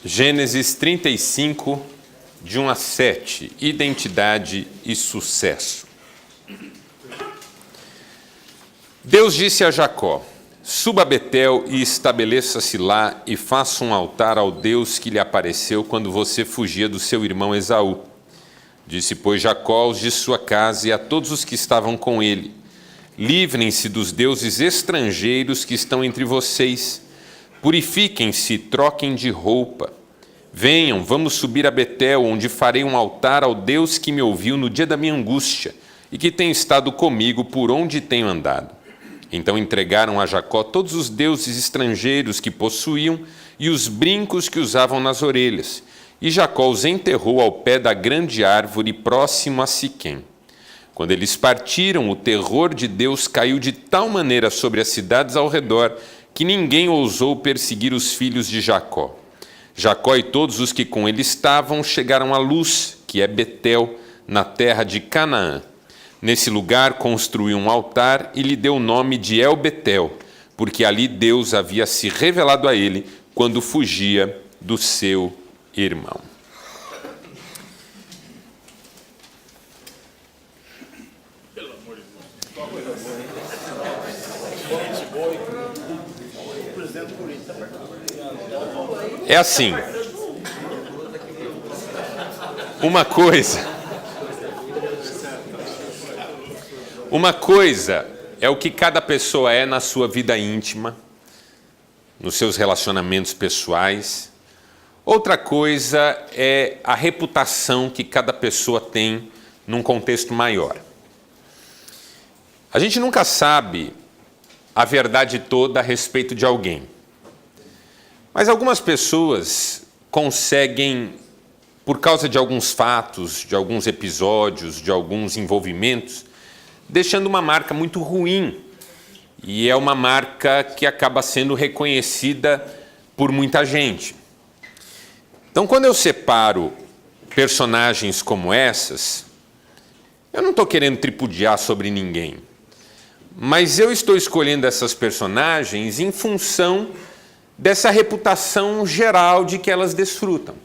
Gênesis 35, de 1 a 7, identidade e sucesso. Deus disse a Jacó: suba a Betel e estabeleça-se lá e faça um altar ao Deus que lhe apareceu quando você fugia do seu irmão Esaú. Disse, pois, Jacó aos de sua casa e a todos os que estavam com ele: livrem-se dos deuses estrangeiros que estão entre vocês. Purifiquem-se, troquem de roupa. Venham, vamos subir a Betel, onde farei um altar ao Deus que me ouviu no dia da minha angústia e que tem estado comigo por onde tenho andado. Então entregaram a Jacó todos os deuses estrangeiros que possuíam e os brincos que usavam nas orelhas. E Jacó os enterrou ao pé da grande árvore próximo a Siquém. Quando eles partiram, o terror de Deus caiu de tal maneira sobre as cidades ao redor que ninguém ousou perseguir os filhos de Jacó. Jacó e todos os que com ele estavam chegaram a Luz, que é Betel, na terra de Canaã. Nesse lugar construiu um altar e lhe deu o nome de El-Betel, porque ali Deus havia se revelado a ele quando fugia do seu irmão. É assim, uma coisa é o que cada pessoa é na sua vida íntima, nos seus relacionamentos pessoais. Outra coisa é a reputação que cada pessoa tem num contexto maior. A gente nunca sabe a verdade toda a respeito de alguém. Mas algumas pessoas conseguem, por causa de alguns fatos, de alguns episódios, de alguns envolvimentos, deixando uma marca muito ruim. E é uma marca que acaba sendo reconhecida por muita gente. Então, quando eu separo personagens como essas, eu não estou querendo tripudiar sobre ninguém, mas eu estou escolhendo essas personagens em função dessa reputação geral de que elas desfrutam,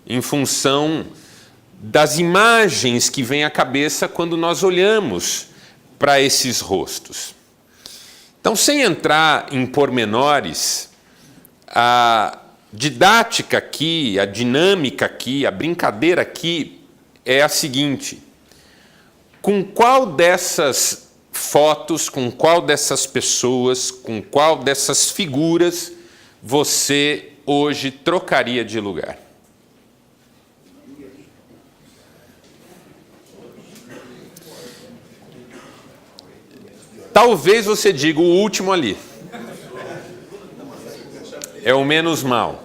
em função das imagens que vêm à cabeça quando nós olhamos para esses rostos. Então, sem entrar em pormenores, a didática aqui, a dinâmica aqui, a brincadeira aqui é a seguinte: com qual dessas fotos, com qual dessas pessoas, com qual dessas figuras você hoje trocaria de lugar? Talvez você diga o último ali. É o menos mal.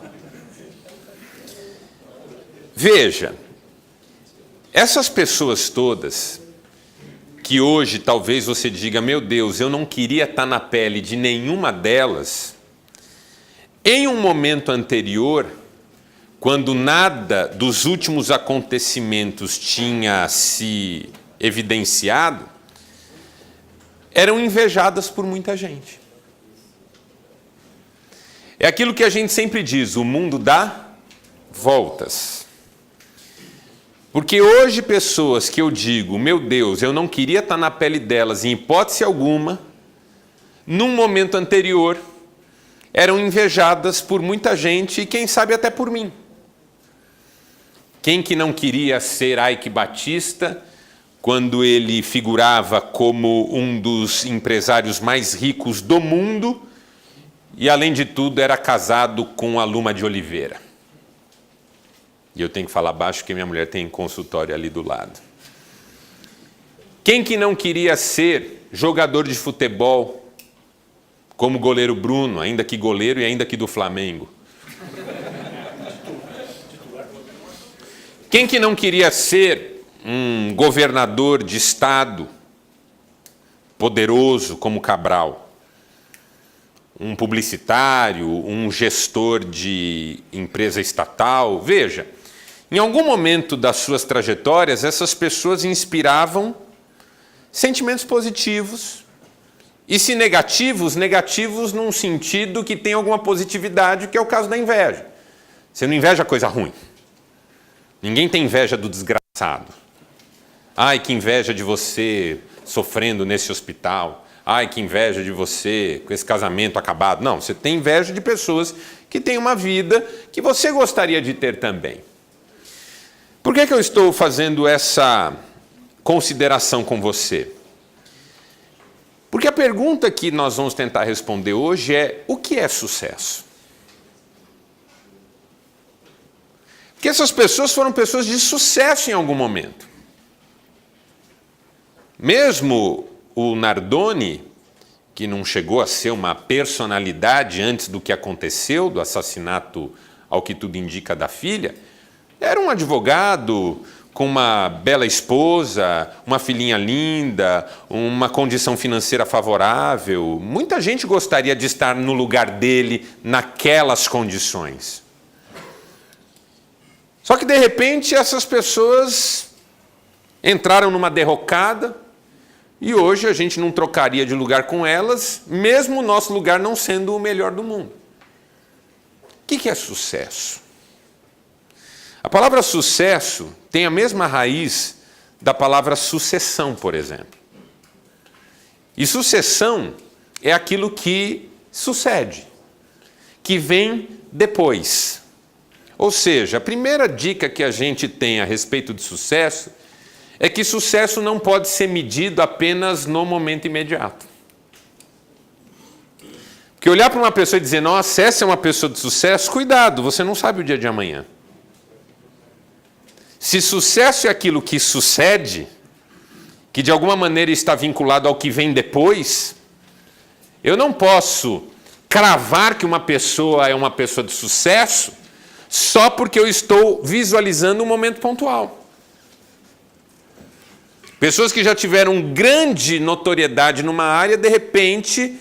Veja, essas pessoas todas, que hoje talvez você diga, meu Deus, eu não queria estar na pele de nenhuma delas, em um momento anterior, quando nada dos últimos acontecimentos tinha se evidenciado, eram invejadas por muita gente. É aquilo que a gente sempre diz, o mundo dá voltas. Porque hoje pessoas que eu digo, meu Deus, eu não queria estar na pele delas em hipótese alguma, num momento anterior, eram invejadas por muita gente e quem sabe até por mim. Quem que não queria ser Ike Batista quando ele figurava como um dos empresários mais ricos do mundo e, além de tudo, era casado com a Luma de Oliveira? E eu tenho que falar baixo porque minha mulher tem consultório ali do lado. Quem que não queria ser jogador de futebol como goleiro Bruno, ainda que goleiro e ainda que do Flamengo? Quem que não queria ser um governador de estado poderoso como Cabral? Um publicitário, um gestor de empresa estatal? Veja, em algum momento das suas trajetórias, essas pessoas inspiravam sentimentos positivos. E se negativos, negativos num sentido que tem alguma positividade, que é o caso da inveja. Você não inveja coisa ruim. Ninguém tem inveja do desgraçado. Ai, que inveja de você sofrendo nesse hospital. Ai, que inveja de você com esse casamento acabado. Não, você tem inveja de pessoas que têm uma vida que você gostaria de ter também. Por que eu estou fazendo essa consideração com você? Porque a pergunta que nós vamos tentar responder hoje é: o que é sucesso? Porque essas pessoas foram pessoas de sucesso em algum momento. Mesmo o Nardoni, que não chegou a ser uma personalidade antes do que aconteceu, do assassinato, ao que tudo indica, da filha, era um advogado com uma bela esposa, uma filhinha linda, uma condição financeira favorável. Muita gente gostaria de estar no lugar dele naquelas condições. Só que, de repente, essas pessoas entraram numa derrocada e hoje a gente não trocaria de lugar com elas, mesmo o nosso lugar não sendo o melhor do mundo. O que é sucesso? A palavra sucesso tem a mesma raiz da palavra sucessão, por exemplo. E sucessão é aquilo que sucede, que vem depois. Ou seja, a primeira dica que a gente tem a respeito de sucesso é que sucesso não pode ser medido apenas no momento imediato. Porque olhar para uma pessoa e dizer, nossa, essa é uma pessoa de sucesso, cuidado, você não sabe o dia de amanhã. Se sucesso é aquilo que sucede, que de alguma maneira está vinculado ao que vem depois, eu não posso cravar que uma pessoa é uma pessoa de sucesso só porque eu estou visualizando um momento pontual. Pessoas que já tiveram grande notoriedade numa área, de repente,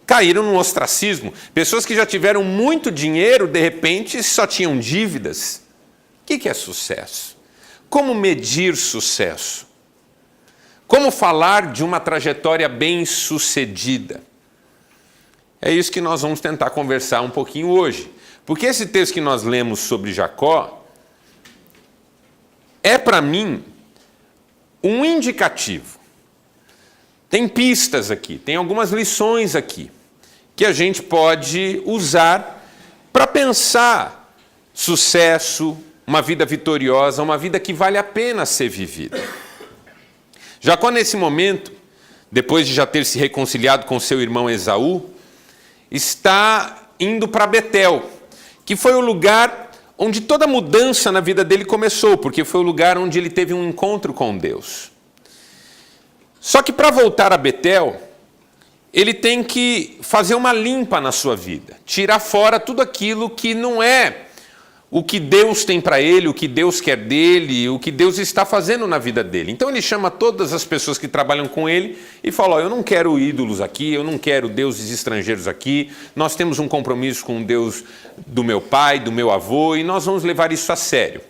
caíram no ostracismo. Pessoas que já tiveram muito dinheiro, de repente, só tinham dívidas. O que é sucesso? Como medir sucesso? Como falar de uma trajetória bem-sucedida? É isso que nós vamos tentar conversar um pouquinho hoje. Porque esse texto que nós lemos sobre Jacó é, para mim, um indicativo. Tem pistas aqui, tem algumas lições aqui, que a gente pode usar para pensar sucesso, uma vida vitoriosa, uma vida que vale a pena ser vivida. Jacó, nesse momento, depois de já ter se reconciliado com seu irmão Esaú, está indo para Betel, que foi o lugar onde toda a mudança na vida dele começou, porque foi o lugar onde ele teve um encontro com Deus. Só que para voltar a Betel, ele tem que fazer uma limpa na sua vida, tirar fora tudo aquilo que não é o que Deus tem para ele, o que Deus quer dele, o que Deus está fazendo na vida dele. Então ele chama todas as pessoas que trabalham com ele e fala, eu não quero ídolos aqui, eu não quero deuses estrangeiros aqui, nós temos um compromisso com o Deus do meu pai, do meu avô, e nós vamos levar isso a sério.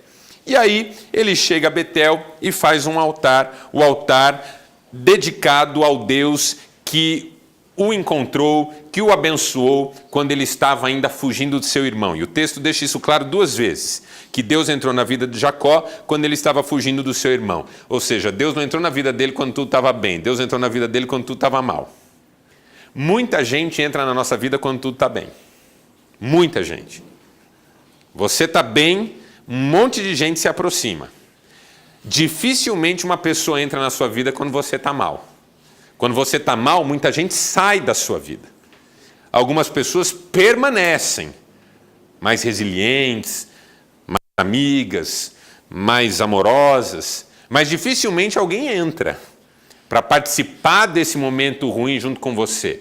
E aí ele chega a Betel e faz um altar, o altar dedicado ao Deus que o encontrou, que o abençoou quando ele estava ainda fugindo do seu irmão. E o texto deixa isso claro duas vezes, que Deus entrou na vida de Jacó quando ele estava fugindo do seu irmão. Ou seja, Deus não entrou na vida dele quando tudo estava bem, Deus entrou na vida dele quando tudo estava mal. Muita gente entra na nossa vida quando tudo está bem. Muita gente. Você está bem, um monte de gente se aproxima. Dificilmente uma pessoa entra na sua vida quando você está mal. Quando você está mal, muita gente sai da sua vida. Algumas pessoas permanecem mais resilientes, mais amigas, mais amorosas, mas dificilmente alguém entra para participar desse momento ruim junto com você.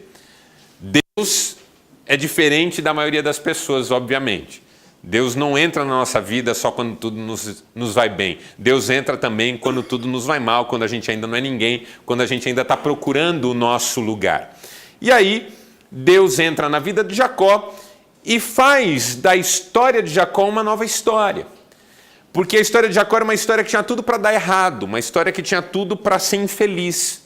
Deus é diferente da maioria das pessoas, obviamente. Deus não entra na nossa vida só quando tudo nos vai bem. Deus entra também quando tudo nos vai mal, quando a gente ainda não é ninguém, quando a gente ainda está procurando o nosso lugar. E aí, Deus entra na vida de Jacó e faz da história de Jacó uma nova história. Porque a história de Jacó era uma história que tinha tudo para dar errado, uma história que tinha tudo para ser infeliz.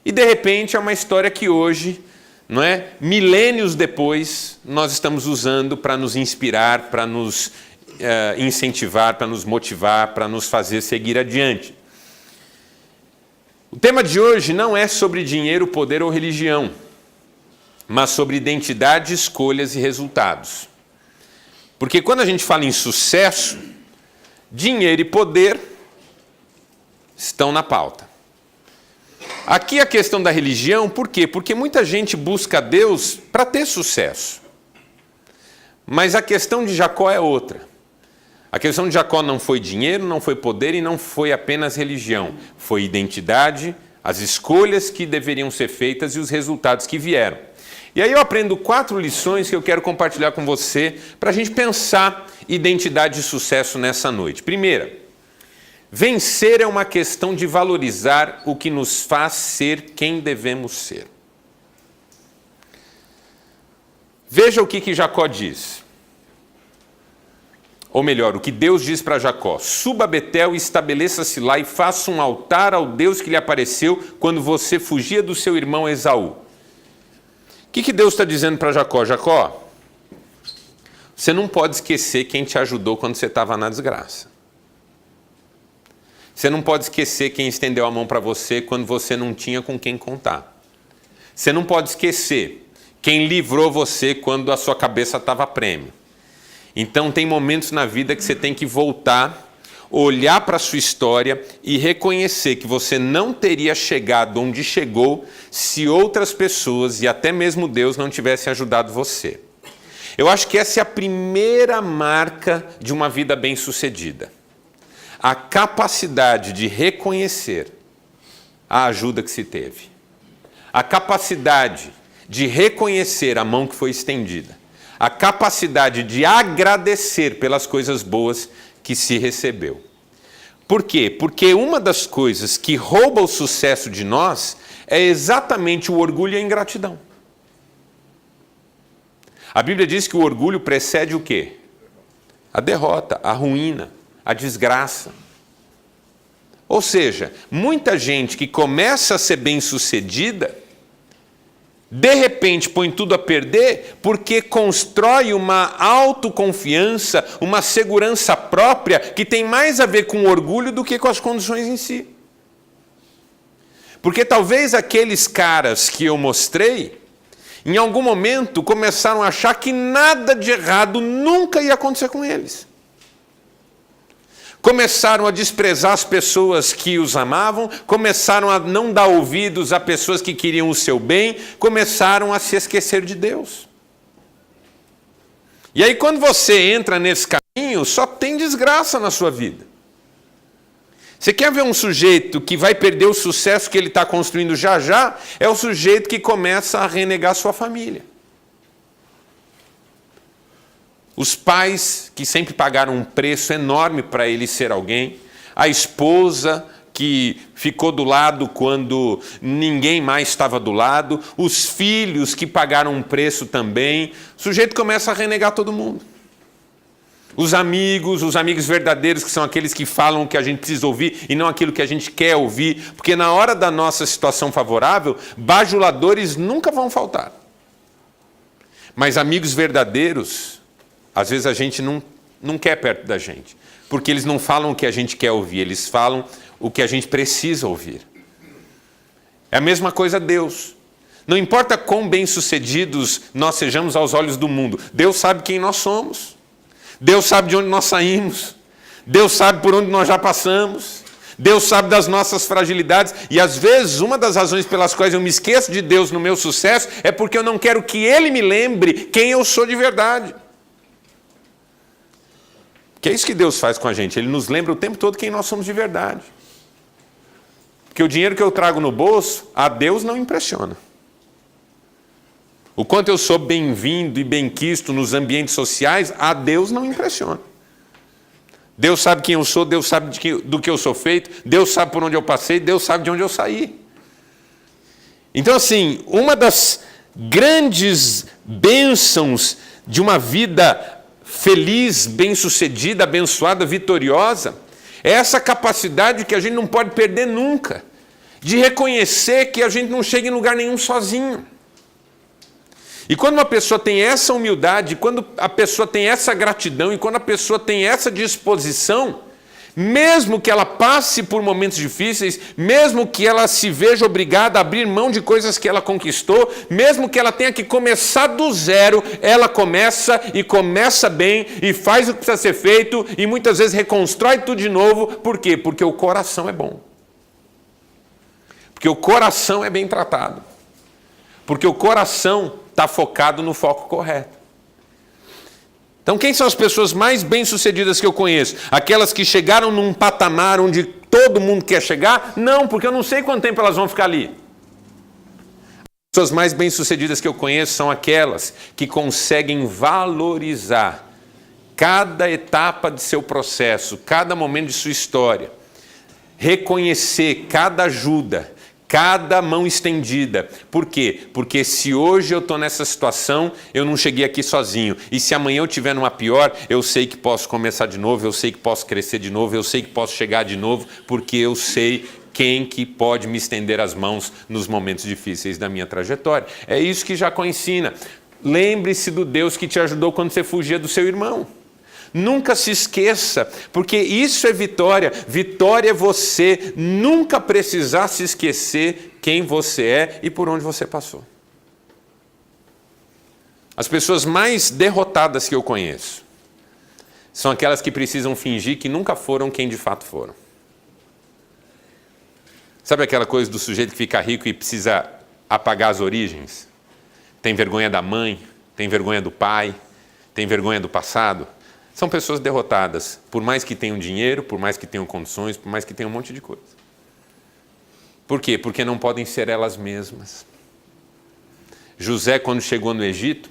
E de repente é uma história que hoje, não é? Milênios depois, nós estamos usando para nos inspirar, para nos incentivar, para nos motivar, para nos fazer seguir adiante. O tema de hoje não é sobre dinheiro, poder ou religião, mas sobre identidade, escolhas e resultados. Porque quando a gente fala em sucesso, dinheiro e poder estão na pauta. Aqui a questão da religião, por quê? Porque muita gente busca Deus para ter sucesso. Mas a questão de Jacó é outra. A questão de Jacó não foi dinheiro, não foi poder e não foi apenas religião. Foi identidade, as escolhas que deveriam ser feitas e os resultados que vieram. E aí eu aprendo 4 lições que eu quero compartilhar com você para a gente pensar identidade e sucesso nessa noite. Primeira, vencer é uma questão de valorizar o que nos faz ser quem devemos ser. Veja o que Jacó diz. Ou melhor, o que Deus diz para Jacó: suba a Betel e estabeleça-se lá e faça um altar ao Deus que lhe apareceu quando você fugia do seu irmão Esaú. O que Deus está dizendo para Jacó? Jacó, você não pode esquecer quem te ajudou quando você estava na desgraça. Você não pode esquecer quem estendeu a mão para você quando você não tinha com quem contar. Você não pode esquecer quem livrou você quando a sua cabeça estava a prêmio. Então tem momentos na vida que você tem que voltar, olhar para a sua história e reconhecer que você não teria chegado onde chegou se outras pessoas e até mesmo Deus não tivessem ajudado você. Eu acho que essa é a primeira marca de uma vida bem-sucedida. A capacidade de reconhecer a ajuda que se teve. A capacidade de reconhecer a mão que foi estendida. A capacidade de agradecer pelas coisas boas que se recebeu. Por quê? Porque uma das coisas que rouba o sucesso de nós é exatamente o orgulho e a ingratidão. A Bíblia diz que o orgulho precede o quê? A derrota, a ruína, a desgraça. Ou seja, muita gente que começa a ser bem-sucedida, de repente põe tudo a perder porque constrói uma autoconfiança, uma segurança própria que tem mais a ver com o orgulho do que com as condições em si. Porque talvez aqueles caras que eu mostrei, em algum momento começaram a achar que nada de errado nunca ia acontecer com eles. Começaram a desprezar as pessoas que os amavam, começaram a não dar ouvidos a pessoas que queriam o seu bem, começaram a se esquecer de Deus. E aí quando você entra nesse caminho, só tem desgraça na sua vida. Você quer ver um sujeito que vai perder o sucesso que ele está construindo já já? É o sujeito que começa a renegar sua família. Os pais que sempre pagaram um preço enorme para ele ser alguém, a esposa que ficou do lado quando ninguém mais estava do lado, os filhos que pagaram um preço também, o sujeito começa a renegar todo mundo. Os amigos verdadeiros, que são aqueles que falam o que a gente precisa ouvir e não aquilo que a gente quer ouvir, porque na hora da nossa situação favorável, bajuladores nunca vão faltar. Mas amigos verdadeiros, às vezes a gente não quer perto da gente, porque eles não falam o que a gente quer ouvir, eles falam o que a gente precisa ouvir. É a mesma coisa a Deus. Não importa quão bem-sucedidos nós sejamos aos olhos do mundo, Deus sabe quem nós somos. Deus sabe de onde nós saímos. Deus sabe por onde nós já passamos. Deus sabe das nossas fragilidades. E às vezes uma das razões pelas quais eu me esqueço de Deus no meu sucesso é porque eu não quero que Ele me lembre quem eu sou de verdade. Que é isso que Deus faz com a gente. Ele nos lembra o tempo todo quem nós somos de verdade. Porque o dinheiro que eu trago no bolso, a Deus não impressiona. O quanto eu sou bem-vindo e bem-quisto nos ambientes sociais, a Deus não impressiona. Deus sabe quem eu sou, Deus sabe do que eu sou feito, Deus sabe por onde eu passei, Deus sabe de onde eu saí. Então, assim, uma das grandes bênçãos de uma vida feliz, bem-sucedida, abençoada, vitoriosa, é essa capacidade que a gente não pode perder nunca, de reconhecer que a gente não chega em lugar nenhum sozinho. E quando uma pessoa tem essa humildade, quando a pessoa tem essa gratidão e quando a pessoa tem essa disposição, mesmo que ela passe por momentos difíceis, mesmo que ela se veja obrigada a abrir mão de coisas que ela conquistou, mesmo que ela tenha que começar do zero, ela começa e começa bem e faz o que precisa ser feito e muitas vezes reconstrói tudo de novo. Por quê? Porque o coração é bom. Porque o coração é bem tratado. Porque o coração está focado no foco correto. Então, quem são as pessoas mais bem-sucedidas que eu conheço? Aquelas que chegaram num patamar onde todo mundo quer chegar? Não, porque eu não sei quanto tempo elas vão ficar ali. As pessoas mais bem-sucedidas que eu conheço são aquelas que conseguem valorizar cada etapa de seu processo, cada momento de sua história, reconhecer cada ajuda, cada mão estendida. Por quê? Porque se hoje eu estou nessa situação, eu não cheguei aqui sozinho. E se amanhã eu estiver numa pior, eu sei que posso começar de novo, eu sei que posso crescer de novo, eu sei que posso chegar de novo, porque eu sei quem que pode me estender as mãos nos momentos difíceis da minha trajetória. É isso que Jacó ensina. Lembre-se do Deus que te ajudou quando você fugia do seu irmão. Nunca se esqueça, porque isso é vitória. Vitória é você nunca precisar se esquecer quem você é e por onde você passou. As pessoas mais derrotadas que eu conheço são aquelas que precisam fingir que nunca foram quem de fato foram. Sabe aquela coisa do sujeito que fica rico e precisa apagar as origens? Tem vergonha da mãe, tem vergonha do pai, tem vergonha do passado. São pessoas derrotadas, por mais que tenham dinheiro, por mais que tenham condições, por mais que tenham um monte de coisa. Por quê? Porque não podem ser elas mesmas. José, quando chegou no Egito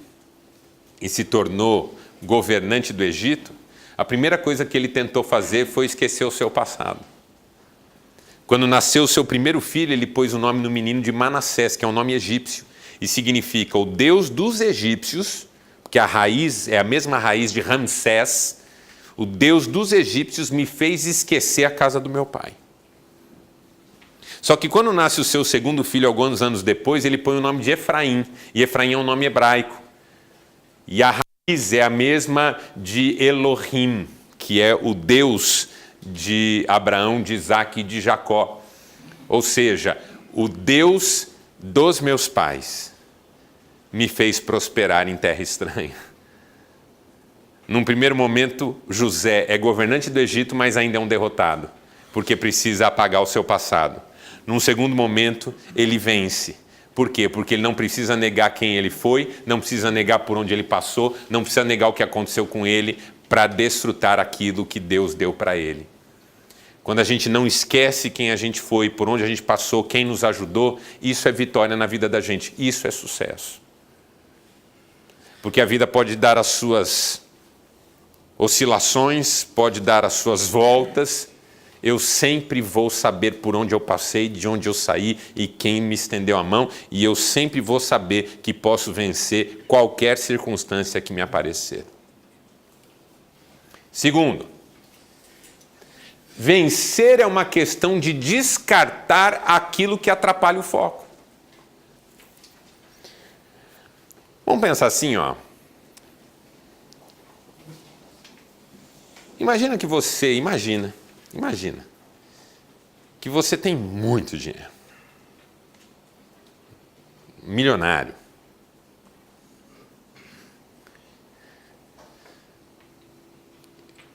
e se tornou governante do Egito, a primeira coisa que ele tentou fazer foi esquecer o seu passado. Quando nasceu o seu primeiro filho, ele pôs o nome no menino de Manassés, que é um nome egípcio, e significa o Deus dos egípcios, que a raiz é a mesma raiz de Ramsés, o Deus dos egípcios me fez esquecer a casa do meu pai. Só que quando nasce o seu segundo filho, alguns anos depois, ele põe o nome de Efraim, e Efraim é um nome hebraico. E a raiz é a mesma de Elohim, que é o Deus de Abraão, de Isaac e de Jacó. Ou seja, o Deus dos meus pais me fez prosperar em terra estranha. Num primeiro momento, José é governante do Egito, mas ainda é um derrotado, porque precisa apagar o seu passado. Num segundo momento, ele vence. Por quê? Porque ele não precisa negar quem ele foi, não precisa negar por onde ele passou, não precisa negar o que aconteceu com ele para desfrutar aquilo que Deus deu para ele. Quando a gente não esquece quem a gente foi, por onde a gente passou, quem nos ajudou, isso é vitória na vida da gente, isso é sucesso. Porque a vida pode dar as suas oscilações, pode dar as suas voltas. Eu sempre vou saber por onde eu passei, de onde eu saí e quem me estendeu a mão. E eu sempre vou saber que posso vencer qualquer circunstância que me aparecer. Segundo, vencer é uma questão de descartar aquilo que atrapalha o foco. Vamos pensar assim, ó. Imagina que você tem muito dinheiro. Milionário.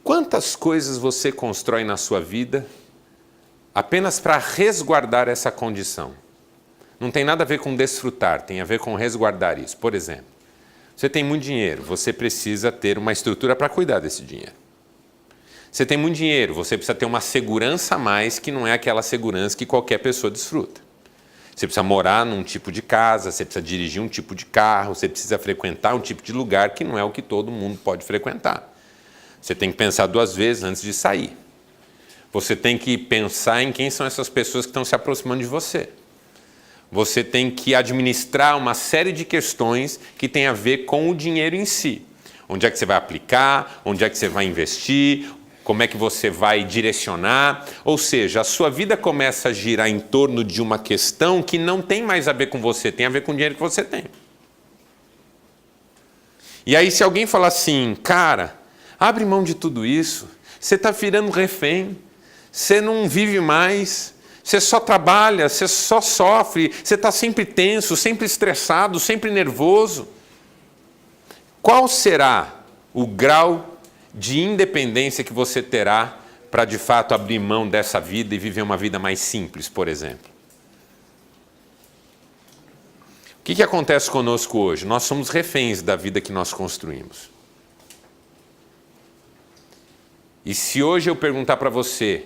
Quantas coisas você constrói na sua vida apenas para resguardar essa condição? Não tem nada a ver com desfrutar, tem a ver com resguardar isso. Por exemplo, você tem muito dinheiro, você precisa ter uma estrutura para cuidar desse dinheiro. Você tem muito dinheiro, você precisa ter uma segurança a mais, que não é aquela segurança que qualquer pessoa desfruta. Você precisa morar num tipo de casa, você precisa dirigir um tipo de carro, você precisa frequentar um tipo de lugar que não é o que todo mundo pode frequentar. Você tem que pensar 2 vezes antes de sair. Você tem que pensar em quem são essas pessoas que estão se aproximando de você. Você tem que administrar uma série de questões que tem a ver com o dinheiro em si. Onde é que você vai aplicar, onde é que você vai investir, como é que você vai direcionar. Ou seja, a sua vida começa a girar em torno de uma questão que não tem mais a ver com você, tem a ver com o dinheiro que você tem. E aí se alguém falar assim, cara, abre mão de tudo isso, você está virando refém, você não vive mais, você só trabalha, você só sofre, você está sempre tenso, sempre estressado, sempre nervoso. Qual será o grau de independência que você terá para de fato abrir mão dessa vida e viver uma vida mais simples, por exemplo? O que acontece conosco hoje? Nós somos reféns da vida que nós construímos. E se hoje eu perguntar para você,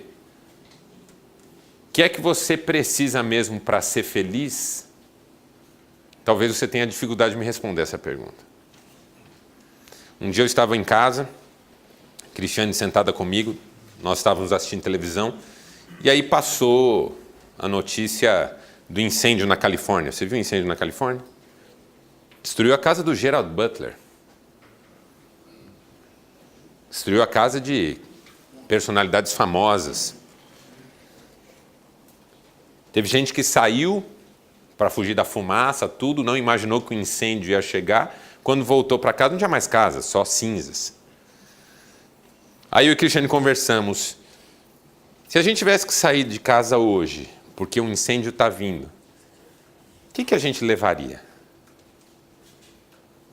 o que é que você precisa mesmo para ser feliz? Talvez você tenha dificuldade de me responder essa pergunta. Um dia eu estava em casa, Cristiane sentada comigo, nós estávamos assistindo televisão, e aí passou a notícia do incêndio na Califórnia. Você viu o incêndio na Califórnia? Destruiu a casa do Gerald Butler. Destruiu a casa de personalidades famosas. Teve gente que saiu para fugir da fumaça, tudo, não imaginou que o incêndio ia chegar. Quando voltou para casa, não tinha mais casa, só cinzas. Aí eu e o Cristiane conversamos. Se a gente tivesse que sair de casa hoje, porque um incêndio está vindo, o que a gente levaria?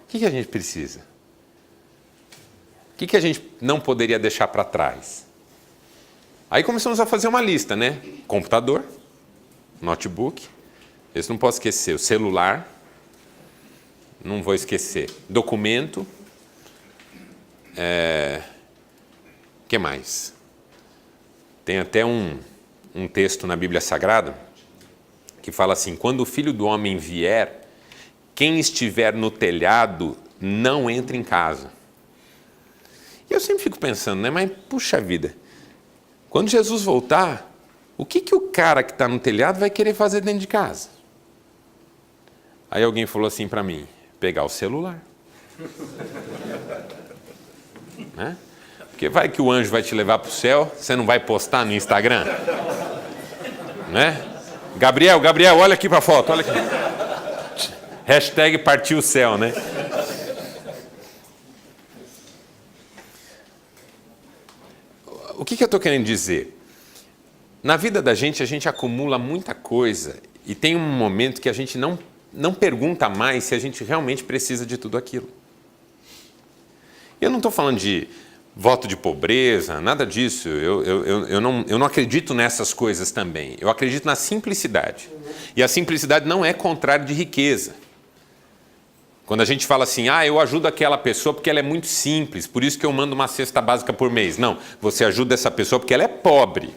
O que a gente precisa? O que a gente não poderia deixar para trás? Aí começamos a fazer uma lista, né? Computador, notebook, esse não posso esquecer, o celular, não vou esquecer, documento, que mais? Tem até um texto na Bíblia Sagrada que fala assim, quando o Filho do Homem vier, quem estiver no telhado não entra em casa. E eu sempre fico pensando, né? Mas puxa vida, quando Jesus voltar, o que o cara que está no telhado vai querer fazer dentro de casa? Aí alguém falou assim para mim, pegar o celular. Né? Porque vai que o anjo vai te levar para o céu, você não vai postar no Instagram? Né? Gabriel, olha aqui para a foto, olha aqui. Hashtag partiu o céu, né? O que eu estou querendo dizer? Na vida da gente, a gente acumula muita coisa e tem um momento que a gente não pergunta mais se a gente realmente precisa de tudo aquilo. Eu não estou falando de voto de pobreza, nada disso. Eu não acredito nessas coisas também. Eu acredito na simplicidade. E a simplicidade não é contrário de riqueza. Quando a gente fala assim, eu ajudo aquela pessoa porque ela é muito simples, por isso que eu mando uma cesta básica por mês. Não, você ajuda essa pessoa porque ela é pobre.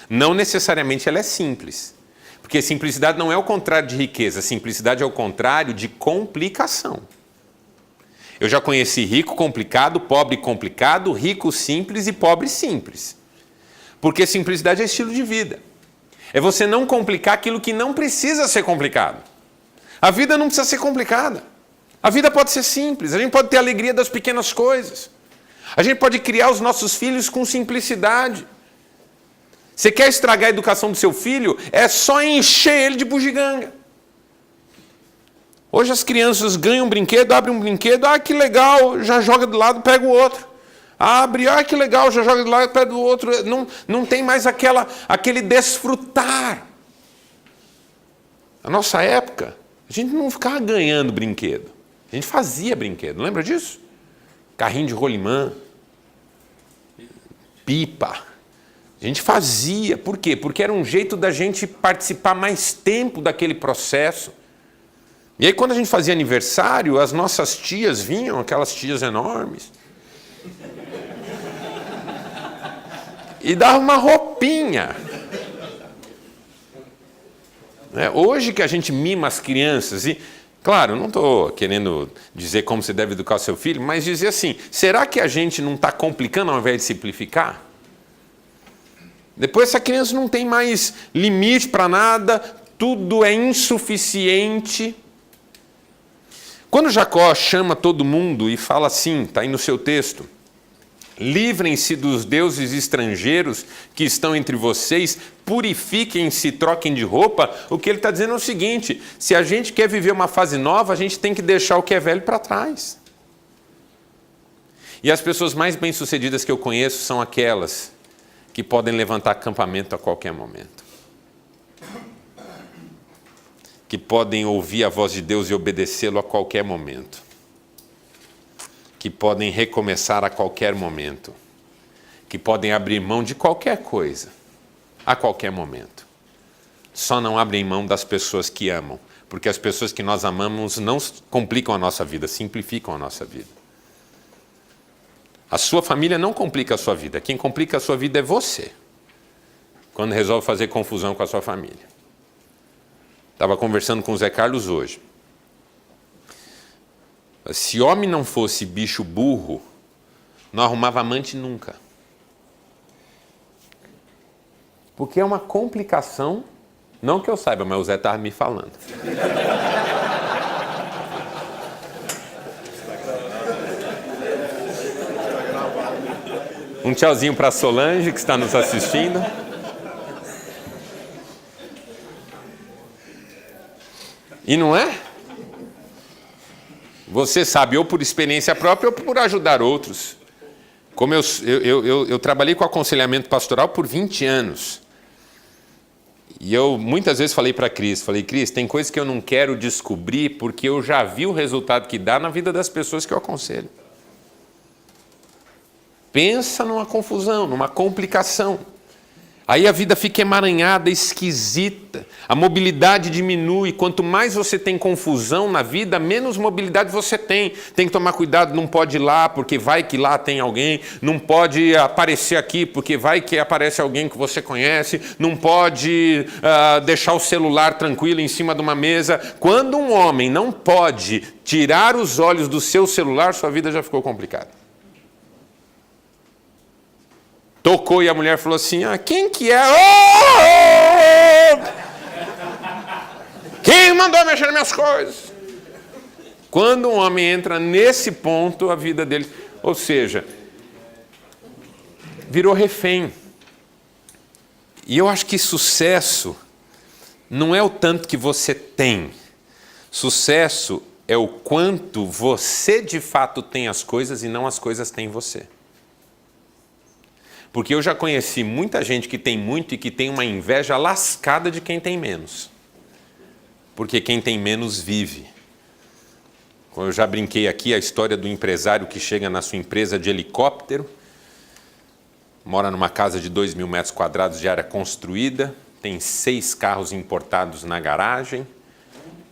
Não necessariamente ela é simples. Porque simplicidade não é o contrário de riqueza, simplicidade é o contrário de complicação. Eu já conheci rico complicado, pobre complicado, rico simples e pobre simples. Porque simplicidade é estilo de vida. É você não complicar aquilo que não precisa ser complicado. A vida não precisa ser complicada. A vida pode ser simples, a gente pode ter a alegria das pequenas coisas. A gente pode criar os nossos filhos com simplicidade. Você quer estragar a educação do seu filho? É só encher ele de bugiganga. Hoje as crianças ganham um brinquedo, abrem um brinquedo, que legal, já joga do lado, pega o outro. Abre, que legal, já joga do lado, pega o outro. Não tem mais aquele desfrutar. Na nossa época, a gente não ficava ganhando brinquedo. A gente fazia brinquedo, lembra disso? Carrinho de rolimã, pipa. A gente fazia. Por quê? Porque era um jeito da gente participar mais tempo daquele processo. E aí quando a gente fazia aniversário, as nossas tias vinham, aquelas tias enormes, e dava uma roupinha. Hoje que a gente mima as crianças, e claro, eu não estou querendo dizer como você deve educar o seu filho, mas dizer assim, será que a gente não está complicando ao invés de simplificar? Depois essa criança não tem mais limite para nada, tudo é insuficiente. Quando Jacó chama todo mundo e fala assim, está aí no seu texto, livrem-se dos deuses estrangeiros que estão entre vocês, purifiquem-se, troquem de roupa, o que ele está dizendo é o seguinte, se a gente quer viver uma fase nova, a gente tem que deixar o que é velho para trás. E as pessoas mais bem-sucedidas que eu conheço são aquelas que podem levantar acampamento a qualquer momento. Que podem ouvir a voz de Deus e obedecê-lo a qualquer momento. Que podem recomeçar a qualquer momento. Que podem abrir mão de qualquer coisa a qualquer momento. Só não abrem mão das pessoas que amam, porque as pessoas que nós amamos não complicam a nossa vida, simplificam a nossa vida. A sua família não complica a sua vida, quem complica a sua vida é você, quando resolve fazer confusão com a sua família. Estava conversando com o Zé Carlos hoje. Se homem não fosse bicho burro, não arrumava amante nunca. Porque é uma complicação, não que eu saiba, mas o Zé estava me falando. Um tchauzinho para a Solange, que está nos assistindo. E não é? Você sabe, ou por experiência própria, ou por ajudar outros. Como eu trabalhei com aconselhamento pastoral por 20 anos. E eu muitas vezes falei para a Cris, Cris, tem coisas que eu não quero descobrir porque eu já vi o resultado que dá na vida das pessoas que eu aconselho. Pensa numa confusão, numa complicação. Aí a vida fica emaranhada, esquisita. A mobilidade diminui. Quanto mais você tem confusão na vida, menos mobilidade você tem. Tem que tomar cuidado, não pode ir lá, porque vai que lá tem alguém. Não pode aparecer aqui, porque vai que aparece alguém que você conhece. Não pode deixar o celular tranquilo em cima de uma mesa. Quando um homem não pode tirar os olhos do seu celular, sua vida já ficou complicada. Tocou e a mulher falou assim, quem que é? Quem mandou mexer nas minhas coisas? Quando um homem entra nesse ponto, a vida dele... Ou seja, virou refém. E eu acho que sucesso não é o tanto que você tem. Sucesso é o quanto você de fato tem as coisas e não as coisas têm você. Porque eu já conheci muita gente que tem muito e que tem uma inveja lascada de quem tem menos. Porque quem tem menos vive. Eu já brinquei aqui a história do empresário que chega na sua empresa de helicóptero, mora numa casa de 2.000 metros quadrados de área construída, tem 6 carros importados na garagem,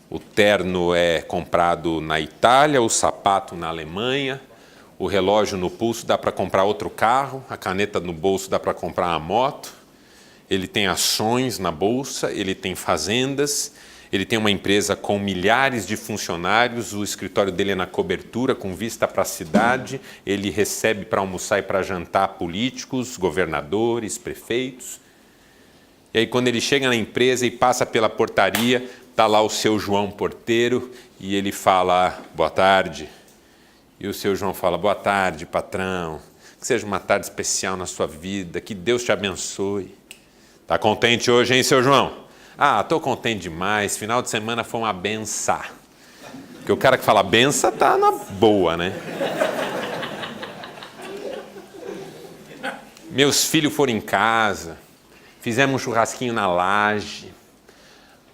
o terno é comprado na Itália, o sapato na Alemanha, o relógio no pulso dá para comprar outro carro, a caneta no bolso dá para comprar uma moto, ele tem ações na bolsa, ele tem fazendas, ele tem uma empresa com milhares de funcionários, o escritório dele é na cobertura, com vista para a cidade, ele recebe para almoçar e para jantar políticos, governadores, prefeitos. E aí quando ele chega na empresa e passa pela portaria, está lá o seu João porteiro e ele fala, boa tarde. E o seu João fala, boa tarde, patrão, que seja uma tarde especial na sua vida, que Deus te abençoe. Está contente hoje, hein, seu João? Estou contente demais, final de semana foi uma benção. Porque o cara que fala benção está na boa, né? Meus filhos foram em casa, fizemos um churrasquinho na laje,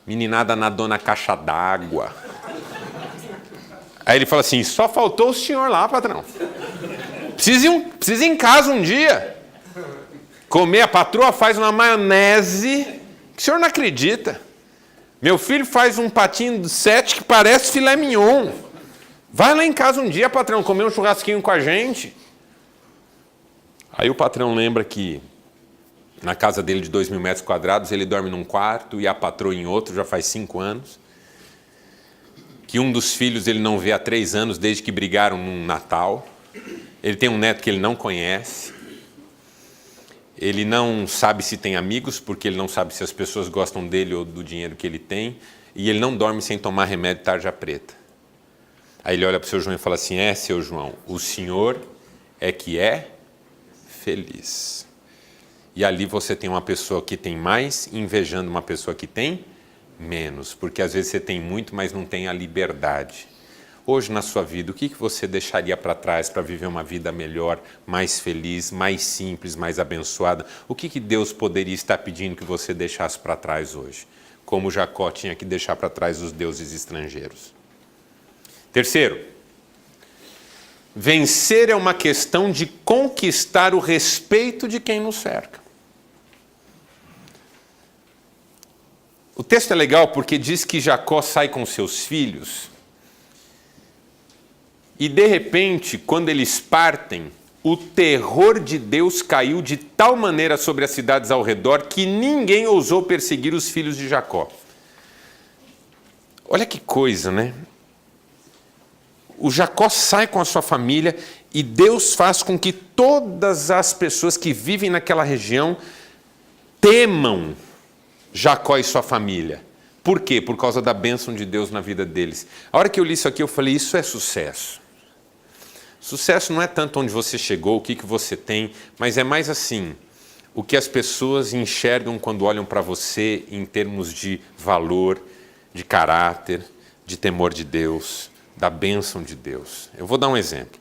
meninada nadou na caixa d'água. Aí ele fala assim, só faltou o senhor lá, patrão. Precisa ir em casa um dia. Comer, a patroa faz uma maionese que o senhor não acredita. Meu filho faz um patinho de 7 que parece filé mignon. Vai lá em casa um dia, patrão, comer um churrasquinho com a gente. Aí o patrão lembra que na casa dele de 2.000 metros quadrados, ele dorme num quarto e a patroa em outro, já faz 5 anos. Que um dos filhos ele não vê há 3 anos, desde que brigaram num Natal. Ele tem um neto que ele não conhece. Ele não sabe se tem amigos, porque ele não sabe se as pessoas gostam dele ou do dinheiro que ele tem. E ele não dorme sem tomar remédio tarja preta. Aí ele olha para o seu João e fala assim, seu João, o senhor é que é feliz. E ali você tem uma pessoa que tem mais, invejando uma pessoa que tem menos, porque às vezes você tem muito, mas não tem a liberdade. Hoje na sua vida, o que você deixaria para trás para viver uma vida melhor, mais feliz, mais simples, mais abençoada? O que Deus poderia estar pedindo que você deixasse para trás hoje? Como Jacó tinha que deixar para trás os deuses estrangeiros. Terceiro, vencer é uma questão de conquistar o respeito de quem nos cerca. O texto é legal porque diz que Jacó sai com seus filhos e, de repente, quando eles partem, o terror de Deus caiu de tal maneira sobre as cidades ao redor que ninguém ousou perseguir os filhos de Jacó. Olha que coisa, né? O Jacó sai com a sua família e Deus faz com que todas as pessoas que vivem naquela região temam Jacó e sua família. Por quê? Por causa da bênção de Deus na vida deles. A hora que eu li isso aqui, eu falei, isso é sucesso. Sucesso não é tanto onde você chegou, o que você tem, mas é mais assim, o que as pessoas enxergam quando olham para você em termos de valor, de caráter, de temor de Deus, da bênção de Deus. Eu vou dar um exemplo.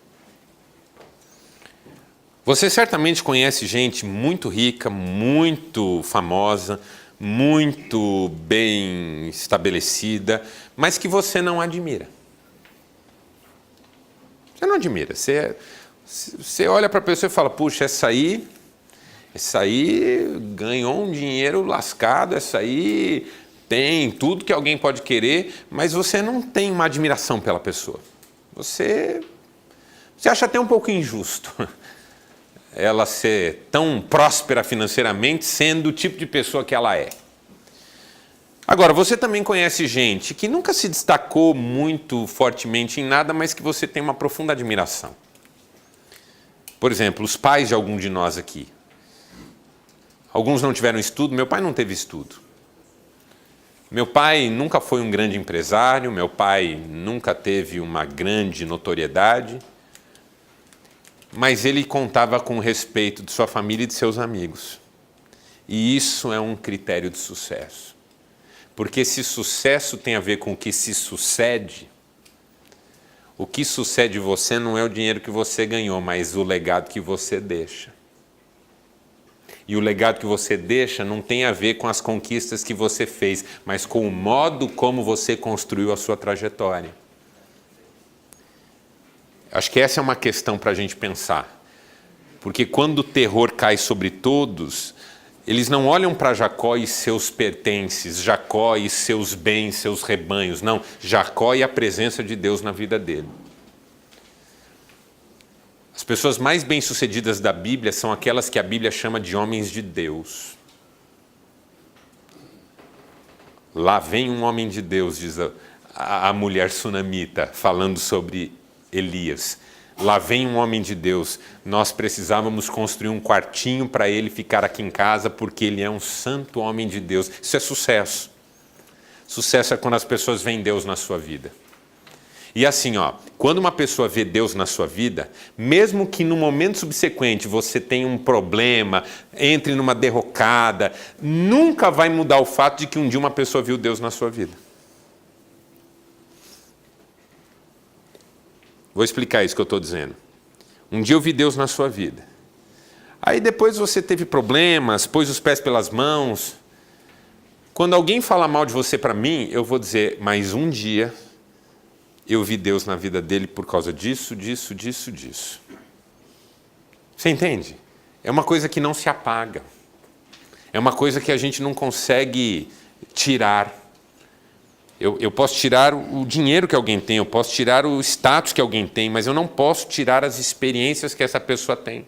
Você certamente conhece gente muito rica, muito famosa, muito bem estabelecida, mas que você não admira. Você não admira. Você olha para a pessoa e fala, puxa, essa aí ganhou um dinheiro lascado, essa aí tem tudo que alguém pode querer, mas você não tem uma admiração pela pessoa. Você acha até um pouco injusto ela ser tão próspera financeiramente, sendo o tipo de pessoa que ela é. Agora, você também conhece gente que nunca se destacou muito fortemente em nada, mas que você tem uma profunda admiração. Por exemplo, os pais de algum de nós aqui. Alguns não tiveram estudo, meu pai não teve estudo. Meu pai nunca foi um grande empresário, meu pai nunca teve uma grande notoriedade, mas ele contava com o respeito de sua família e de seus amigos. E isso é um critério de sucesso. Porque se sucesso tem a ver com o que se sucede você não é o dinheiro que você ganhou, mas o legado que você deixa. E o legado que você deixa não tem a ver com as conquistas que você fez, mas com o modo como você construiu a sua trajetória. Acho que essa é uma questão para a gente pensar. Porque quando o terror cai sobre todos, eles não olham para Jacó e seus pertences, Jacó e seus bens, seus rebanhos. Não, Jacó e a presença de Deus na vida dele. As pessoas mais bem-sucedidas da Bíblia são aquelas que a Bíblia chama de homens de Deus. Lá vem um homem de Deus, diz a mulher sunamita, falando sobre Elias. Lá vem um homem de Deus, nós precisávamos construir um quartinho para ele ficar aqui em casa, porque ele é um santo homem de Deus. Isso é sucesso. Sucesso é quando as pessoas veem Deus na sua vida. E assim, quando uma pessoa vê Deus na sua vida, mesmo que no momento subsequente você tenha um problema, entre numa derrocada, nunca vai mudar o fato de que um dia uma pessoa viu Deus na sua vida. Vou explicar isso que eu estou dizendo. Um dia eu vi Deus na sua vida. Aí depois você teve problemas, pôs os pés pelas mãos. Quando alguém fala mal de você para mim, eu vou dizer, mas um dia eu vi Deus na vida dele por causa disso, disso, disso, disso. Você entende? É uma coisa que não se apaga. É uma coisa que a gente não consegue tirar. Eu posso tirar o dinheiro que alguém tem, eu posso tirar o status que alguém tem, mas eu não posso tirar as experiências que essa pessoa tem.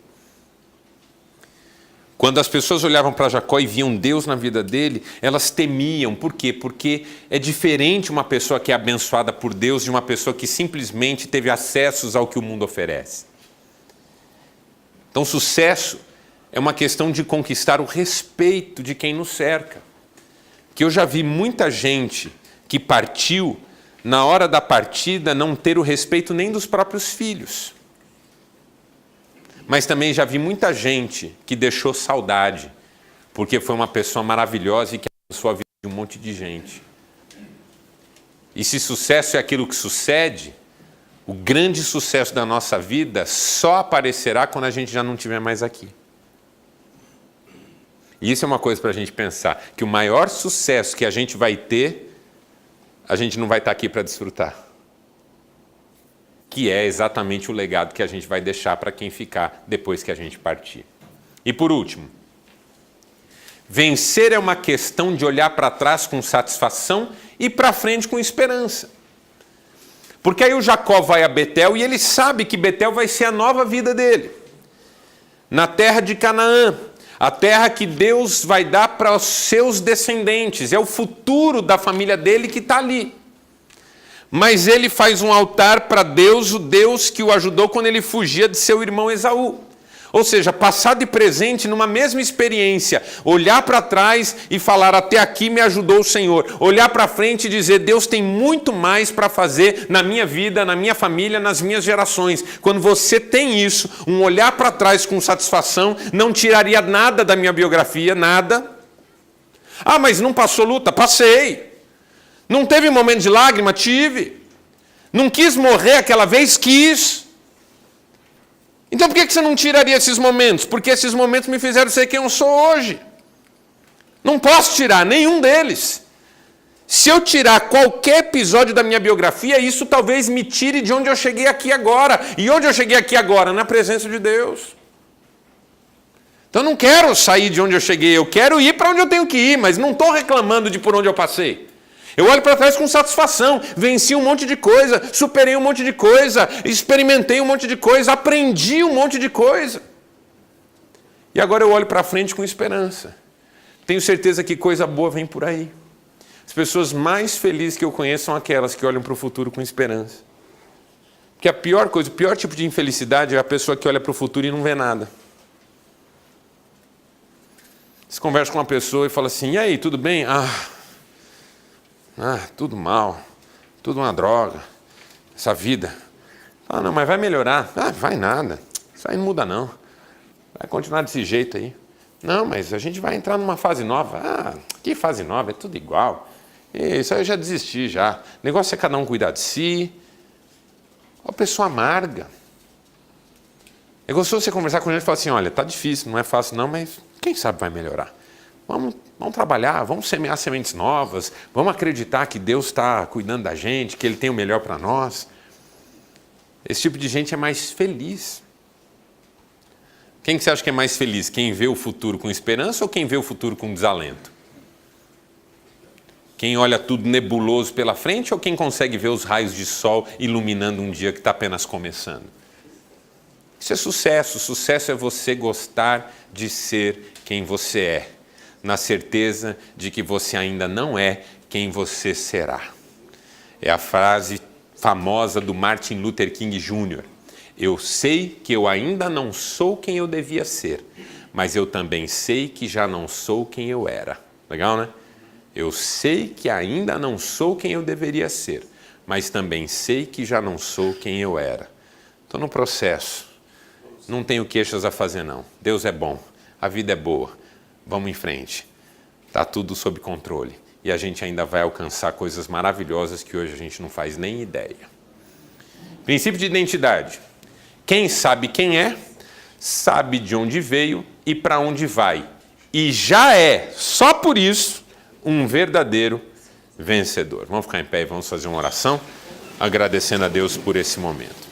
Quando as pessoas olhavam para Jacó e viam Deus na vida dele, elas temiam. Por quê? Porque é diferente uma pessoa que é abençoada por Deus de uma pessoa que simplesmente teve acessos ao que o mundo oferece. Então, sucesso é uma questão de conquistar o respeito de quem nos cerca. Que eu já vi muita gente que partiu, na hora da partida, não ter o respeito nem dos próprios filhos. Mas também já vi muita gente que deixou saudade, porque foi uma pessoa maravilhosa e que abençoou a vida de um monte de gente. E se sucesso é aquilo que sucede, O grande sucesso da nossa vida só aparecerá quando a gente já não estiver mais aqui. E isso é uma coisa para a gente pensar, que o maior sucesso que a gente vai ter, a gente não vai estar aqui para desfrutar. Que é exatamente o legado que a gente vai deixar para quem ficar depois que a gente partir. E por último, vencer é uma questão de olhar para trás com satisfação e para frente com esperança. Porque aí o Jacó vai a Betel e ele sabe que Betel vai ser a nova vida dele. Na terra de Canaã. A terra que Deus vai dar para os seus descendentes. É o futuro da família dele que está ali. Mas ele faz um altar para Deus, o Deus que o ajudou quando ele fugia de seu irmão Esaú. Ou seja, passado e presente numa mesma experiência. Olhar para trás e falar, até aqui me ajudou o Senhor. Olhar para frente e dizer, Deus tem muito mais para fazer na minha vida, na minha família, nas minhas gerações. Quando você tem isso, um olhar para trás com satisfação, não tiraria nada da minha biografia, nada. Ah, mas não passou luta? Passei. Não teve momento de lágrima? Tive. Não quis morrer aquela vez? Quis. Então por que você não tiraria esses momentos? Porque esses momentos me fizeram ser quem eu sou hoje. Não posso tirar nenhum deles. Se eu tirar qualquer episódio da minha biografia, isso talvez me tire de onde eu cheguei aqui agora. E onde eu cheguei aqui agora? Na presença de Deus. Então eu não quero sair de onde eu cheguei, eu quero ir para onde eu tenho que ir, mas não estou reclamando de por onde eu passei. Eu olho para trás com satisfação, venci um monte de coisa, superei um monte de coisa, experimentei um monte de coisa, aprendi um monte de coisa. E agora eu olho para frente com esperança. Tenho certeza que coisa boa vem por aí. As pessoas mais felizes que eu conheço são aquelas que olham para o futuro com esperança. Porque a pior coisa, o pior tipo de infelicidade é a pessoa que olha para o futuro e não vê nada. Você conversa com uma pessoa e fala assim, e aí, tudo bem? Tudo mal, tudo uma droga, essa vida. Não, mas vai melhorar. Vai nada, isso aí não muda não. Vai continuar desse jeito aí. Não, mas a gente vai entrar numa fase nova. Que fase nova? É tudo igual. Isso aí eu já desisti já. O negócio é cada um cuidar de si. Uma pessoa amarga. É gostoso você conversar com gente e falar assim, olha, tá difícil, não é fácil não, mas quem sabe vai melhorar. Vamos trabalhar, vamos semear sementes novas, vamos acreditar que Deus está cuidando da gente, que Ele tem o melhor para nós. Esse tipo de gente é mais feliz. Quem que você acha que é mais feliz? Quem vê o futuro com esperança ou quem vê o futuro com desalento? Quem olha tudo nebuloso pela frente ou quem consegue ver os raios de sol iluminando um dia que está apenas começando? Isso é sucesso. Sucesso é você gostar de ser quem você é, na certeza de que você ainda não é quem você será. É a frase famosa do Martin Luther King Jr. Eu sei que eu ainda não sou quem eu devia ser, mas eu também sei que já não sou quem eu era. Legal, né? Eu sei que ainda não sou quem eu deveria ser, mas também sei que já não sou quem eu era. Estou no processo. Não tenho queixas a fazer, não. Deus é bom. A vida é boa. Vamos em frente. Está tudo sob controle. E a gente ainda vai alcançar coisas maravilhosas que hoje a gente não faz nem ideia. Princípio de identidade. Quem sabe quem é, sabe de onde veio e para onde vai. E já é, só por isso, um verdadeiro vencedor. Vamos ficar em pé e vamos fazer uma oração, agradecendo a Deus por esse momento.